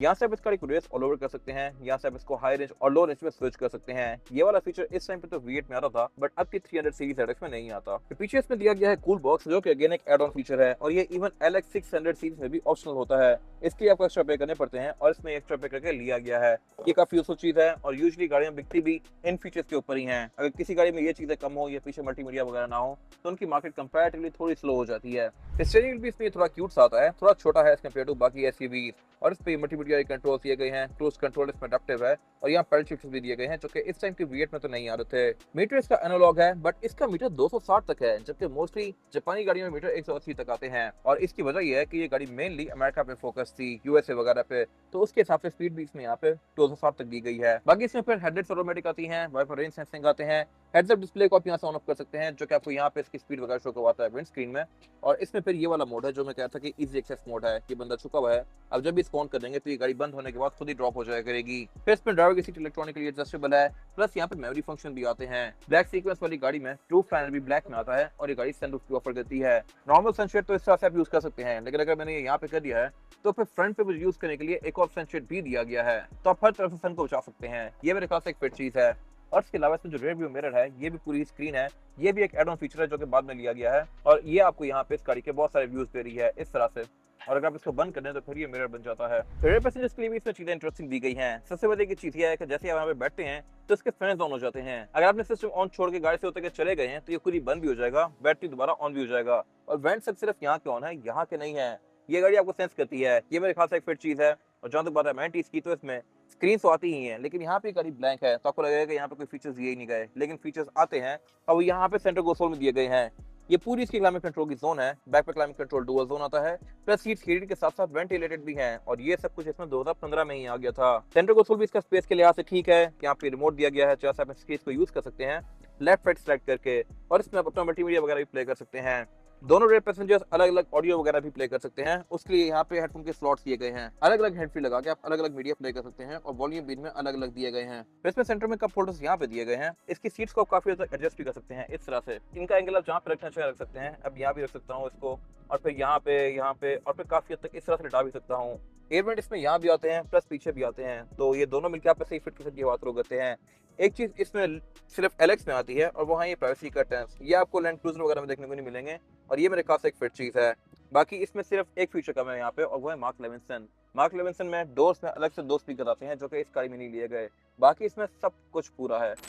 यहाँ से आप इसका एक रेस ऑल ओवर कर सकते हैं। यहाँ से आप इसको हाई रेंज और लो रेंज में स्विच कर सकते हैं। ये वाला फीचर इस टाइम पे तो V8 में आता था, बट अब की 300 सीरीज ZX में नहीं आता। तो पीछे इसमें दिया गया है कूल बॉक्स, जो कि अगेन एक एड ऑन फीचर है, और ये इवन LX 600 सीरीज में भी ऑप्शनल होता है। इसके लिए आपको एक्स्ट्रा पे करने पड़ते हैं, और इसमें एक्स्ट्रा पे करके लिया गया है। ये काफी यूजफुल चीज है, और यूजुअली गाड़ियां बिकती भी इन फीचर्स के ऊपर ही हैं। अगर किसी गाड़ी में ये चीजें कम हो या पीछे मल्टीमीडिया वगैरह ना हो, तो उनकी मार्केट कंपैरेटिवली थोड़ी स्लो हो जाती है। स्टीयरिंग व्हील भी इसमें थोड़ा क्यूट सा आता है, थोड़ा छोटा है एज कम्पेयर टू बाकी एसयूवी, और इस पे मल्टीमीडिया कंट्रोल दिए गए हैं, क्रूज कंट्रोल इसमें अडेप्टिव है, और यहाँ पैडल शिफ्ट भी दिए गए हैं, जो कि इस टाइम के V8 में तो नहीं आ रहे थे। मीटर इसका एनालॉग है, बट इसका मीटर 260 तक है, जबकि मोस्टली जापानी गाड़ियों में मीटर 180 तक आते हैं। और इसकी वजह यह है कि ये गाड़ी मेनली अमेरिका पे फोकस थी, USA वगैरह पे, तो उसके हिसाब से स्पीड भी इसमें यहाँ पे 260 तक दी गई है। बाकी इसमें फिर हेडलाइट्स ऑटोमेटिक आती हैं, वाइपर रेंज सेंसिंग आते हैं, हेड्स अप डिस्प्ले को आप यहाँ से ऑन ऑफ कर सकते हैं, जो कि आपको यहाँ पे इसकी स्पीड वगैरह शो करवाता है विंड स्क्रीन में। और इसमें फिर ये वाला मोड है जो मैं कह रहा था कि इजी एक्सेस मोड है, ये बंदा छुपा हुआ है, अब जब भी इसको ऑन कर देंगे तो ये गाड़ी बंद होने के बाद खुद ही ड्रॉप हो जाया करेगी। फिर इसमें ड्राइवर की सीट इलेक्ट्रॉनिकली एडजस्टेबल है, प्लस यहाँ पे मेमोरी फंक्शन भी आते हैं। ब्लैक सीक्वेंस वाली गाड़ी में रूफ पैनल भी ब्लैक में आता है, और ये गाड़ी सनरूफ भी ऑफर करती है। नॉर्मल सनशेड तो इस तरह से आप यूज कर सकते हैं, लेकिन अगर मैंने ये यहाँ पे कर दिया है, तो फिर फ्रंट पे यूज करने के लिए एक और सनशेड भी दिया गया है, तो आप हर तरफ से सन को बचा सकते हैं। ये मेरे ख्याल से एक फिट चीज है। और इसके अलावा इसमें जो रियर व्यू मिरर है, ये भी पूरी स्क्रीन है, ये भी एक एड ऑन फीचर है जो कि बाद में लिया गया है, और ये आपको यहाँ पे इस गाड़ी के बहुत सारे व्यूज दे रही है इस तरह से। और अगर आप इसको बंद कर दें तो फिर ये मिरर बन जाता है। रियर पैसेंजर्स के लिए भी इसमें चीजें इंटरेस्टिंग दी गई हैं। सबसे बड़ी चीज ये है कि जैसे आप यहाँ पे बैठते हैं तो इसके फैंस ऑन हो जाते हैं। अगर आपने सिस्टम ऑन छोड़ के गाड़ी से उतर के चले गए हैं तो ये खुद ही बंद भी हो जाएगा, बैटरी दोबारा ऑन भी हो जाएगा। और वेंट सिर्फ यहाँ के ऑन है, यहाँ के नहीं है, ये गाड़ी आपको सेंस करती है। ये मेरे ख्याल से एक फिट चीज है। और जहां तक बात है एमेनिटीज की, तो इसमें स्क्रीन तो आती ही है, लेकिन यहाँ पे गाड़ी ब्लैंक है, तो आपको लगेगा कि यहाँ पे कोई फीचर्स दिए ही नहीं गए, लेकिन फीचर्स आते हैं, और वो यहाँ पे सेंटर कंसोल में दिए गए हैं। ये पूरी इसकी क्लाइमेट कंट्रोल की जोन है, बैक पे क्लाइमेट कंट्रोल डुअल जोन आता है, प्लस सीट हीटेड के साथ साथ वेंटिलेटेड भी हैं, और ये सब कुछ इसमें 2015 में ही आ गया था। सेंटर कंसोल भी इसका स्पेस के लिहाज से ठीक है, यहाँ पे रिमोट दिया गया है, चाहे आप इसको यूज कर सकते हैं लेफ्ट राइट सेलेक्ट करके, और इसमें आप अपना मल्टीमीडिया वगैरह भी प्ले कर सकते हैं। दोनों रेयर पैसेंजर्स अलग अलग ऑडियो वगैरह भी प्ले कर सकते हैं, उसके लिए यहाँ पे हेडफोन के स्लॉट्स दिए गए हैं। अलग अलग हेड फ्री लगा के आप अलग अलग मीडिया प्ले कर सकते हैं, और वॉल्यूम बीन में अलग अलग दिए गए हैं। फिर इसमें सेंटर में कप होल्डर्स यहाँ पे दिए गए हैं। इसकी सीट्स को आप काफी हद तक एडजस्ट भी कर सकते हैं इस तरह से। इनका एंगल आप जहाँ पे रखना चाहे रख सकते हैं। अब यहाँ भी रख सकता हूँ इसको, और फिर यहाँ पे, और फिर काफी हद तक इस तरह से लिटा भी सकता हूँ। एयरवेंट इसमें यहाँ भी आते हैं, प्लस पीछे भी आते हैं, तो ये दोनों मिलकर आपस में फिट की बात करते हैं। एक चीज इसमें सिर्फ LX में आती है, और वो है ये प्राइवेसी कर्टन्स, ये आपको लैंड क्रूजर वगैरह में देखने को नहीं मिलेंगे, और ये मेरे खास एक फिट चीज है। बाकी इसमें सिर्फ एक फीचर कम है यहाँ पे, और वो है मार्क लेविंसन। मार्क लेविंसन में डोर्स में अलग से 2 स्पीकर आते हैं, जो कि इस गाड़ी में नहीं लिए गए। बाकी इसमें सब कुछ पूरा है।